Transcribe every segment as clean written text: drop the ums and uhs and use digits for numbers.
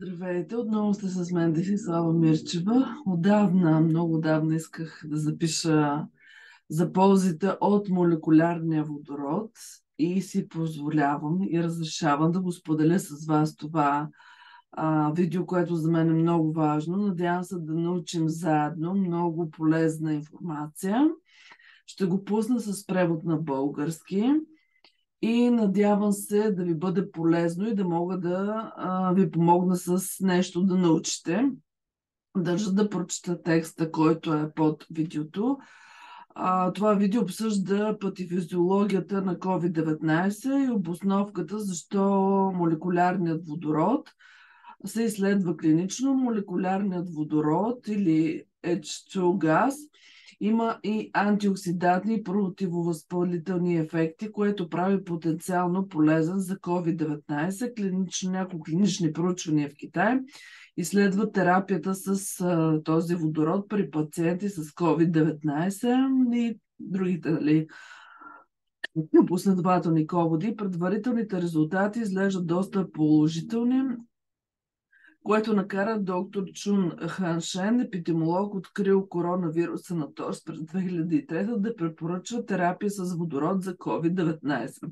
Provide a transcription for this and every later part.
Здравейте, отново сте с мен Десислава Мирчева. Отдавна, много отдавна исках да запиша за ползите от молекулярния водород и си позволявам и разрешавам да го споделя с вас това видео, което за мен е много важно. Надявам се да научим заедно много полезна информация. Ще го пусна с превод на български. И надявам се да ви бъде полезно и да мога да ви помогна с нещо да научите. Държа да прочета текста, който е под видеото. Това видео обсъжда патофизиологията на COVID-19 и обосновката защо молекулярният водород се изследва клинично. Молекулярният водород или H2 газ има и антиоксидантни и противовъзпалителни ефекти, което прави потенциално полезен за COVID-19. Няколко клинични проучвания в Китай изследват терапията с този водород при пациенти с COVID-19 и другите последователни ководи. Предварителните резултати изглеждат доста положителни, което накара доктор Чун Ханшен, епидемиолог, открил коронавируса на ТОРС през 2003, да препоръчва терапия с водород за COVID-19.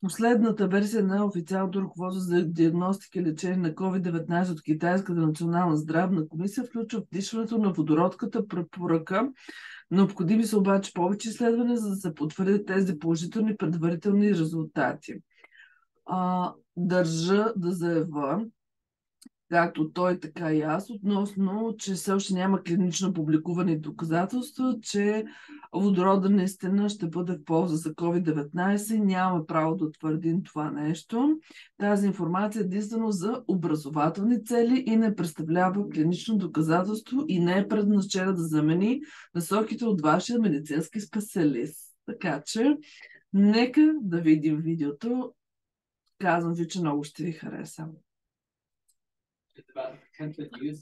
Последната версия на официалното ръководство за диагностика и лечение на COVID-19 от Китайската национална здравна комисия включва вдишването на водородката препоръка. Необходими са обаче повече изследвания, за да се потвърдят тези положителни предварителни резултати. Държа да заявя, както той, така и аз, относно, че все още няма клинично публикувани доказателства, че водорода наистина ще бъде в полза за COVID-19. Нямаме право да твърдим това нещо. Тази информация е единствено за образователни цели и не представлява клинично доказателство и не е предназначена да замени насоките от вашия медицински специалист. Така че, нека да видим видеото. Казвам ви, че много ще ви хареса.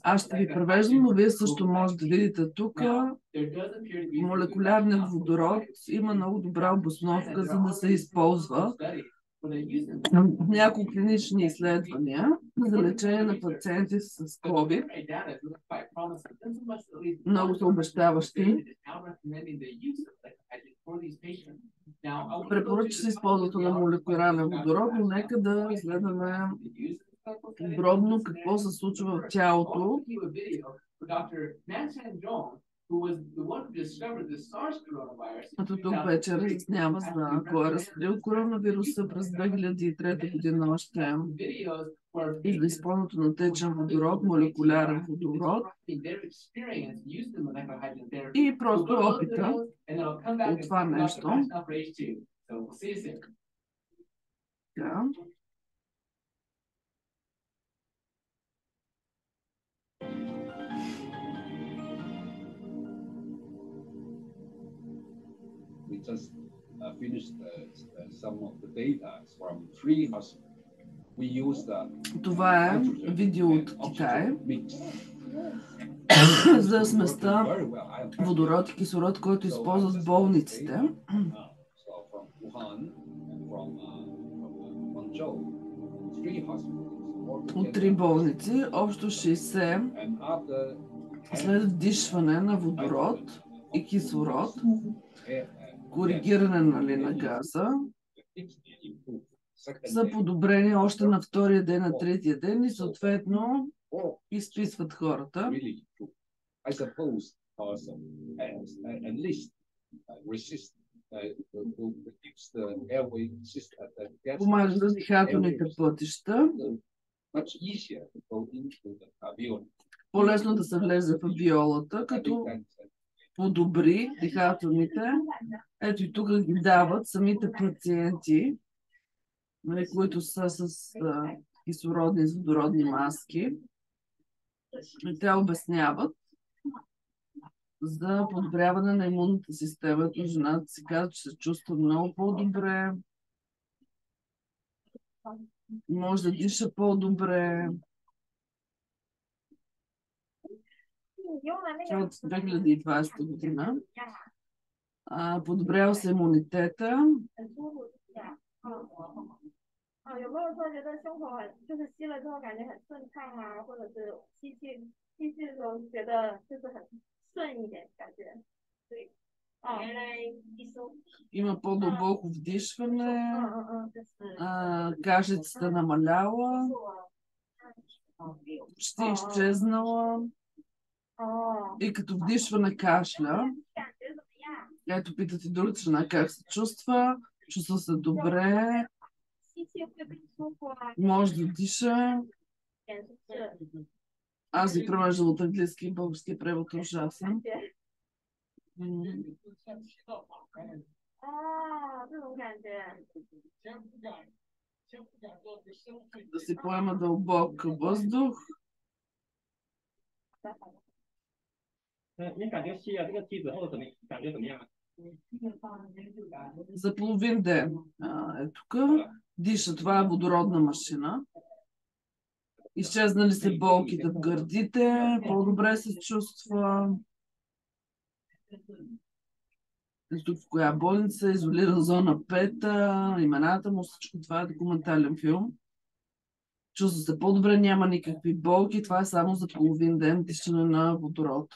Аз ще ви превеждам, но вие също може да видите тук. Молекулярният водород има много добра обосновка, за да се използва няколко клинични изследвания за лечение на пациенти с COVID. Много са обещаващи. Препоръчва се използването на молекулярен водород, но нека да изследваме подробно какво се случва в тялото. Ето тук вече разяснява за кой е разкрил коронавируса през 2003 година още и за използването на течен водород, молекулярен водород и просто опита от това нещо. Да. We just finished some of the data from 3 hospitals. We used Това е видео от Китай за сместа водород и кислород, който използват в болниците. От 3 болници, общо 60 след вдишване на водород и кислород, коригиране на газа, са подобрени още на втория ден, на третия ден и съответно изписват хората. Помага за дихателните пътища. По-лесно да се влезе в авиолата, като подобри дихателните. Ето и тук ги дават самите пациенти, които са с кислородни и водородни маски. И те обясняват за подобряване на имунната система. Жената си казва, че се чувства много по-добре, може да диша по-добре. От 2020 година. Подобрява се имунитета. 有没有说觉得胸口就是吸了之后感觉很顺畅啊，或者是吸气的时候觉得就是很顺一点感觉？对。Има по-дълбоко вдишване, кашицата намалява, почти изчезнала. И като вдишване кашля. Ето питат и другата жена как се чувства. Чувства се добре. Може да диша. Аз ви превеждам от английски и български превод ужасен. Да си поема дълбок въздух. За половин ден е тук. Диша, това е водородна машина. Изчезнали се болките в гърдите, по-добре се чувства. Тук в коя болница, изолиран зона 5, имената му, всичко това е документален филм. Чувства се по-добре, няма никакви болки, това е само за половин ден дишане на водород.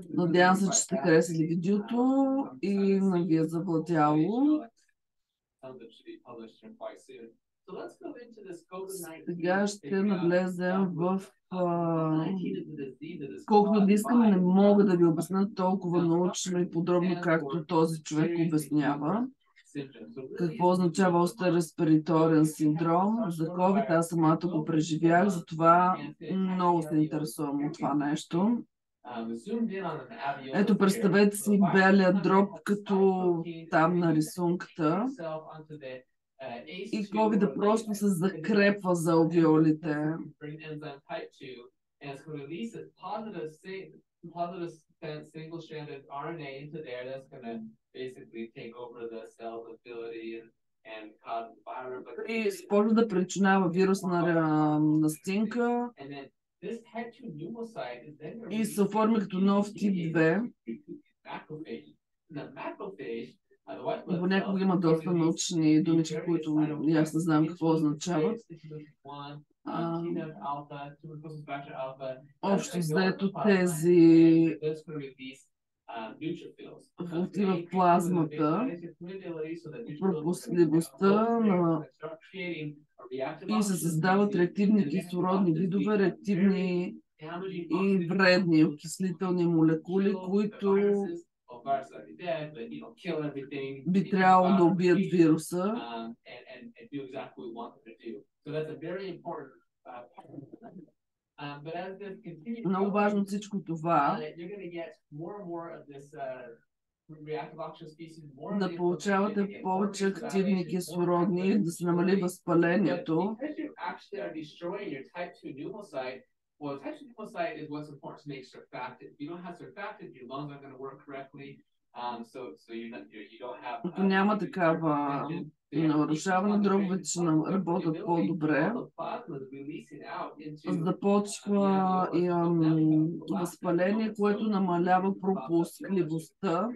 Надявам се, че сте харесали видеото и на ви е завладяло. Сега ще навлезем в... Колкото да искам, не мога да ви обясня толкова научно и подробно, както този човек обяснява. Какво означава остър респираторен синдром? За COVID аз самата го преживях, затова много се интересувам от това нещо. Ето, представете си белия дроб, като там на рисунката. И COVID просто се закрепва за алвеолите. Single-stranded RNA into there that's going to basically take over the cell's ability and cause viral. И според да причинява вирусна настинка и се оформи като нов тип 2. Понякога има доста научни думички, които аз не знам какво означават. Общо взето тези отива в плазмата, пропускливостта и се създават реактивни кислородни видове, реактивни и вредни окислителни молекули, които би трябвало да убият вируса. Много важно всичко това да получавате повече активни кислородни и да се намали възпалението. Well, type 2 pneumocite is what's important to make surfactant. If you don't have surfactant, your lungs aren't going to work correctly. So you don't have... Ако няма такава нарушаване, дробовете ще работят по-добре. Започва възпаление, което намалява пропускливостта.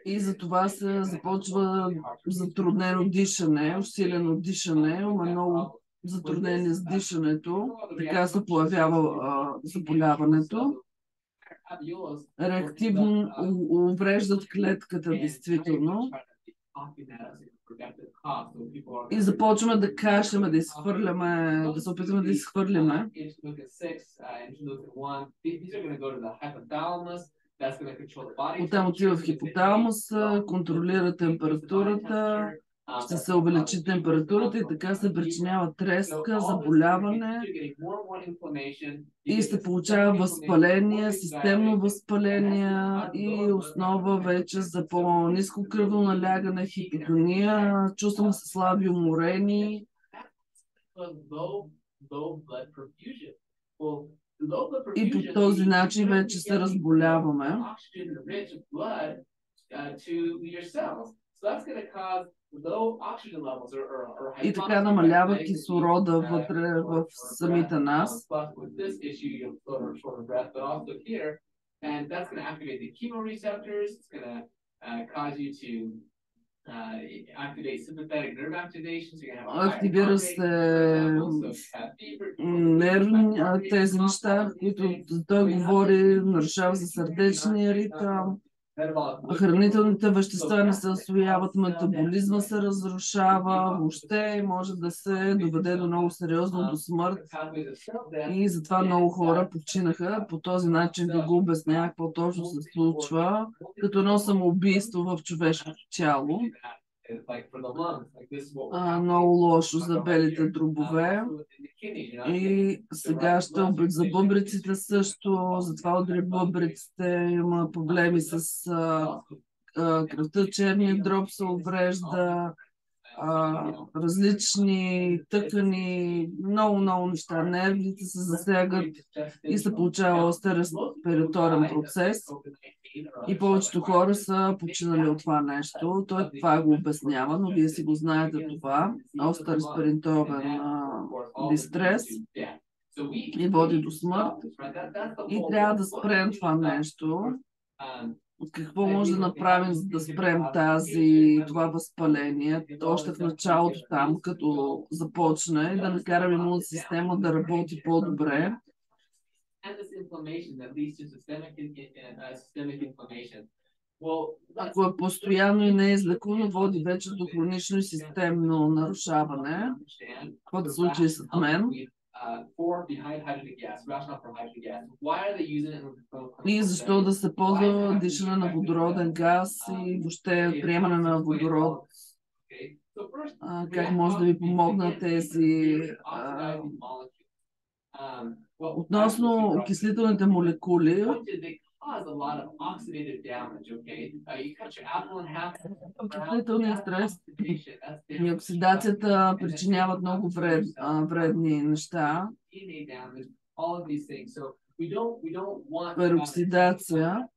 И за това се започва затруднено дишане, усилено дишане, много затруднение с дишането, така се появява заболяването. Реактивно увреждат клетката, действително. И започваме да кашляме, да изхвърляме, да се опитваме да изхвърляме. Оттам отива в хипоталамуса, контролира температурата, ще се увеличи температурата и така се причинява треска, заболяване и се получава възпаление, системно възпаление и основа вече за по-ниско кръвно налягане, хипотония, чувстваме се слаби, уморени. И по този начин вече се разболяваме. И така намалява кислорода вътре в самите нас. Активира се нервни, тези неща, които той говори, нарушава се сърдечния ритъм, хранителните вещества не се усвояват, метаболизма се разрушава, въобще може да се доведе до много сериозно до смърт. И затова много хора починаха. По този начин да го обяснявах какво точно се случва, като едно самоубийство в човешкото тяло. Много лошо за белите дробове. И сега ще за бъбреците също, затова удари бъбреците, има проблеми с кръвта, черния дроб се уврежда, различни тъкани, много неща, нервите се засягат и се получава остър респираторен процес. И повечето хора са починали от това нещо. Той това го обяснява, но вие си го знаете това. Остър респираторен дистрес и води до смърт. И трябва да спрем това нещо. Какво може да направим, за да спрем това възпаление, още в началото там, като започне, да накараме имунната система да работи по-добре. Ако е постоянно и не е излекувано, води вече до хронично и системно нарушаване. Какво се случи с мен? И защо да се ползва дишане на водороден газ и въобще приемане на водород? Как може да ви помогнат тези... Относно окислителните молекули, окислителният стрес и оксидацията причиняват много вредни неща. Пероксидация.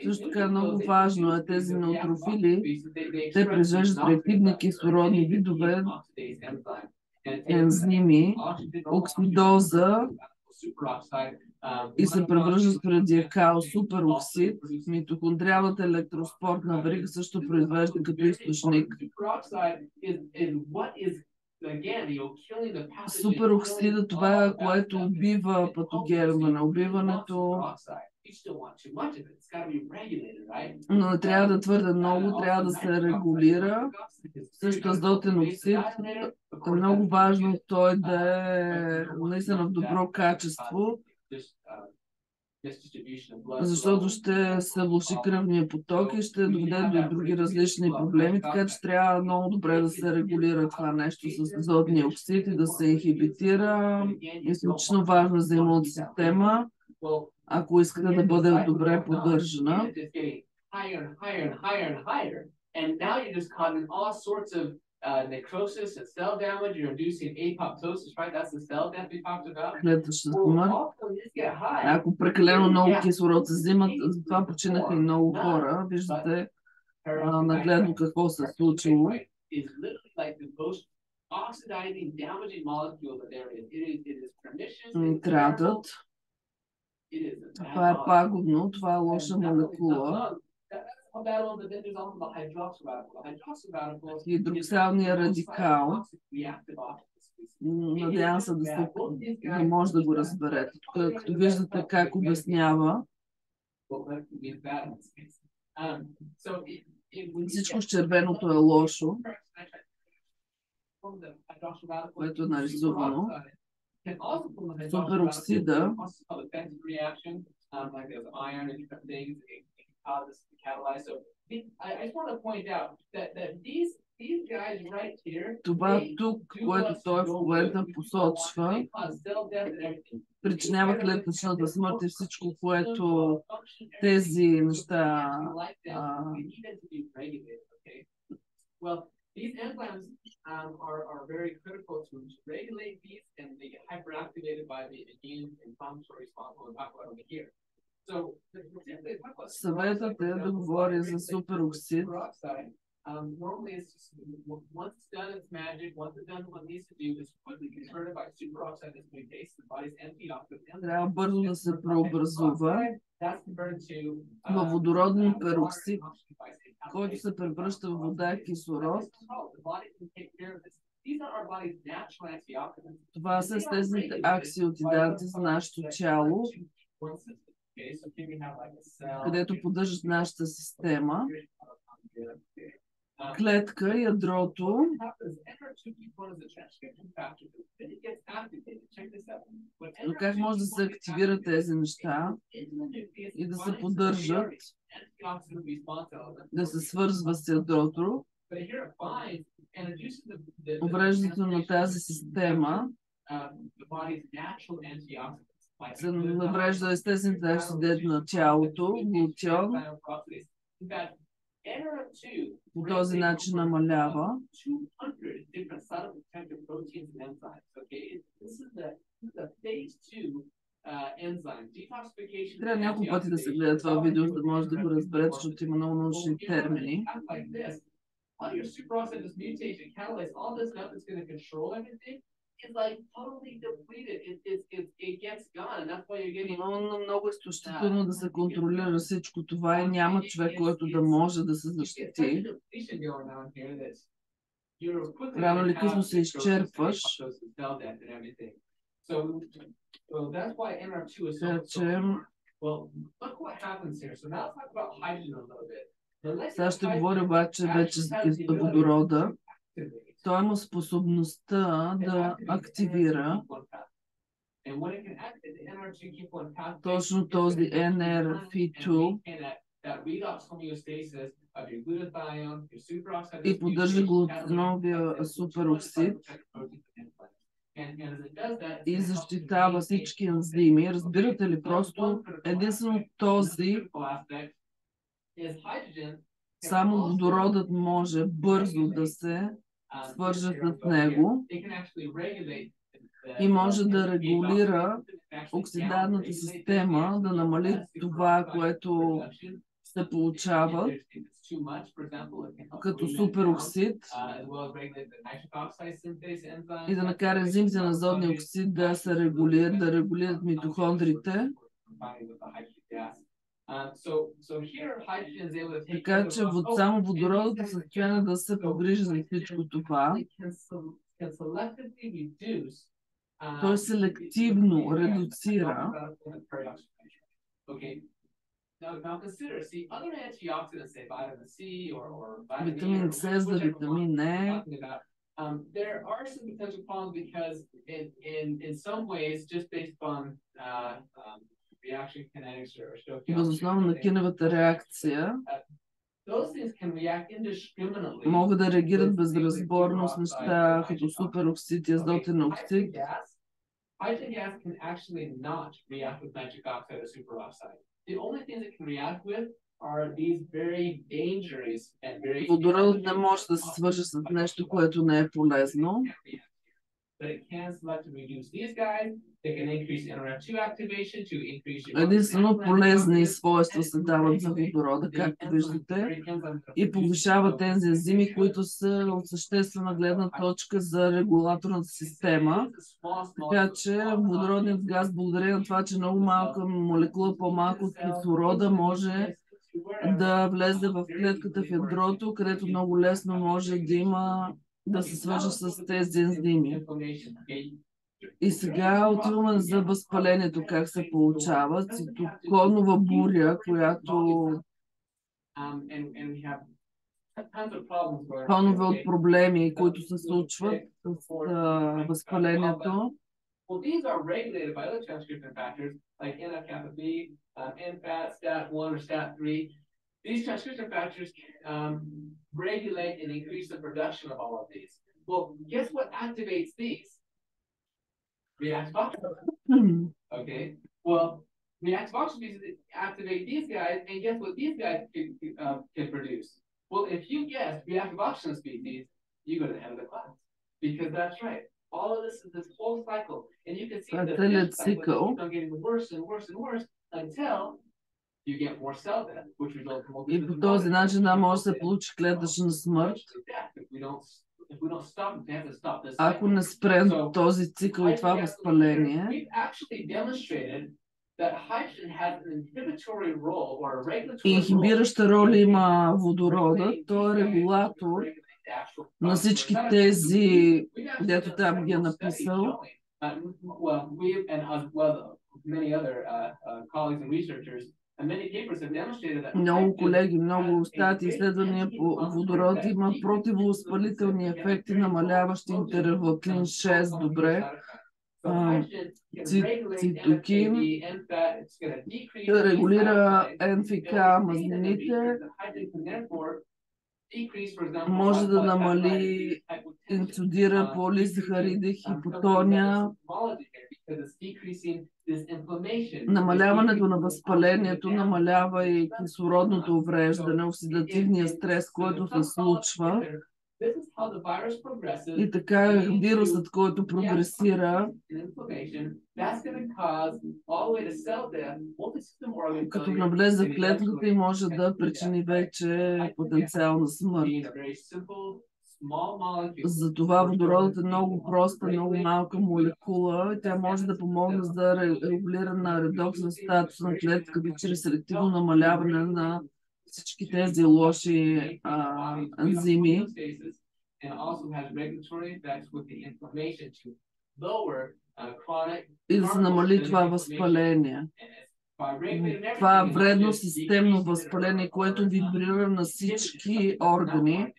Също така много важно е тези неутрофили, те произвеждат реактивни кислородни видове, ензими, оксидоза и се превръщат в радикал супероксид. Митохондриалната електроспортна верига също произвежда като източник. Супероксида, това е, което убива патогена. Убиването, но не трябва да твърде много, трябва да се регулира. Също азотен оксид е много важно той да е наистина в добро качество, защото ще се влоши кръвния поток и ще доведе до други различни проблеми, така че трябва много добре да се регулира това нещо с азотния оксид и да се инхибитира. Изключително важно за имунната система, ако искате да бъде добре поддържана. Necrosis and cell damage, you're inducing apoptosis, right? That's the cell death we talked about. Клетъчна смърт. Ако прекалено много кислород се взимат, затова починаха и много хора. Виждате нагледно какво се е случило. Нитратът. Това е пагубно, това е лоша молекула. Хидроксилният радикал. Надявам се да може да го разберете. Тук, като виждате как обяснява, всичко с червеното е лошо, което е нарисувано. Супероксида това тук, което той в момента посочва, причинява клетъчната смърт и всичко, което тези неща These enzymes are very critical to regulate these and they get hyperactivated by the immune inflammatory response we'll talk about over here. Съветът е да говори за супероксид, Normally it's just once it's done, it's magic. Once it's done, what it needs to do is quickly converted by superoxide dismutase. The body's antioxidant. Трябва бързо да се преобразува That's converted to във водороден пероксид, който се превръща в вода и кислород. Това са естествените антиоксиданти за нашето тяло, където поддържат нашата система. Клетка, ядрото. Но как може да се активират тези неща и да се поддържат, да се свързва с ядрото? Увреждането на тази система се наврежда естествените антиоксиданти на тялото, глутион. По този начин намалява. Трябва няколко пъти да се гледа това видео, за да може да го разберете, защото има много научни термини. Но много изтощително да се контролира всичко това и няма човек, който да може да се защити. Рано или късно се изчерпваш. Така че сега ще говоря обаче вече за водорода. Той има способността да активира точно този NRF2 и поддържа глутеновия супероксид и защитава всички ензими. Разбирате ли, просто единствено този, само водородът може бързо да се свърже с него и може да регулира оксидантната система, да намали това, което се получава като супероксид и да накара ензимите на азотния оксид да се регулират митохондрите. Така че само водородът е в състояние да се погрижи за всичко това. Той селективно редуцира витамин С за витамин Е. There are some potential problems because in some ways, just based on reaction kinetics or stoichiometry, въз основа на киневата реакция могат да реагират безразборно с неща като супероксид и азотен оксид. Hydrogen gas can actually not react with nitric oxide or superoxide. The only things it can react with are these very dangerous and very... Водородът не може да се свърже с нещо, което не е полезно. But it can selectively reduce these guys. They can increase NRF2 activation to increase your... Единствено полезни свойства се дават за водорода, както виждате, и повишават тези ензими, които са от съществена гледна точка за регулаторната система. Така че водородният газ, благодарение на това, че много малка молекула, по-малко от кислорода, може да влезе в клетката в ядрото, където много лесно може да се свържа с тези ензими. И сега отиваме за възпалението, как се получава. Цитокинова буря, която тонове от проблеми, които се случват с възпалението. These are regulated by other transcription factors like NF-kappa B, NFAT, STAT1 or STAT3. These transcription factors regulate and increase the production of all of these. Well, guess what activates these? Reactive oxygen. Okay. Well, reactive oxygen activate these guys, and guess what these guys can produce? Well, if you guess reactive oxygen species, you go to the end of the class because that's right. All of this is this whole cycle, and you can see that it's keeps on getting worse and worse and worse until you get more cell death, which results in more И по този начин може да се получи клетъчна смърт, if we don't stop, we have to stop this ако cycle. не спрем този цикъл и това възпаление. We've actually demonstrated that hydrogen has an inhibitory role or a regulatory role. Инхибираща роля има водорода, той е регулатор на всички тези, дето там ги е написал. Well, we and many other colleagues and researchers and many papers have demonstrated that Много колеги, много статии, изследвания по водород има противовъзпалителни ефекти, намаляващи интерлeukin 6 добре, цитокин, регулира НФК мазнините, може да намали, инцидира полисахариди, хипотония. Намаляването на възпалението намалява и кислородното увреждане, оксидативния стрес, който се случва. И така вирусът, който прогресира, като навлезе в клетката и може да причини вече потенциална смърт. Затова водородът е много проста, много малка молекула и тя може да помогне за регулиране на редоксен статус на клетката чрез селективно намаляване на всички тези лоши ензими. И да се намали това възпаление. Това вредно системно възпаление, което вибрира на всички органи.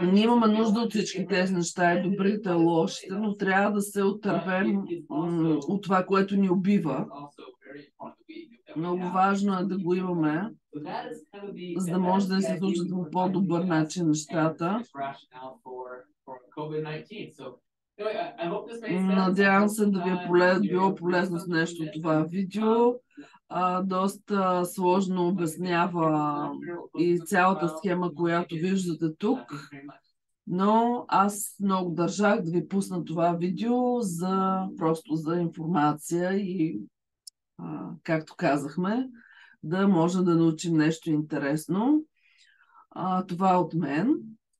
Ние имаме нужда от всички тези неща, и добрите, и лошите, но трябва да се отървем от това, което ни убива. Много важно е да го имаме, за да може да се случат по по-добър начин нещата. Надявам се да ви е било полезно с нещо от това видео. Доста сложно обяснява и цялата схема, която виждате тук, но аз много държах да ви пусна това видео просто за информация и, както казахме, да може да научим нещо интересно. Това е от мен.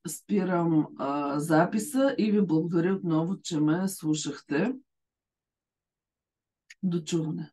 Спирам записа и ви благодаря отново, че ме слушахте. До чуване!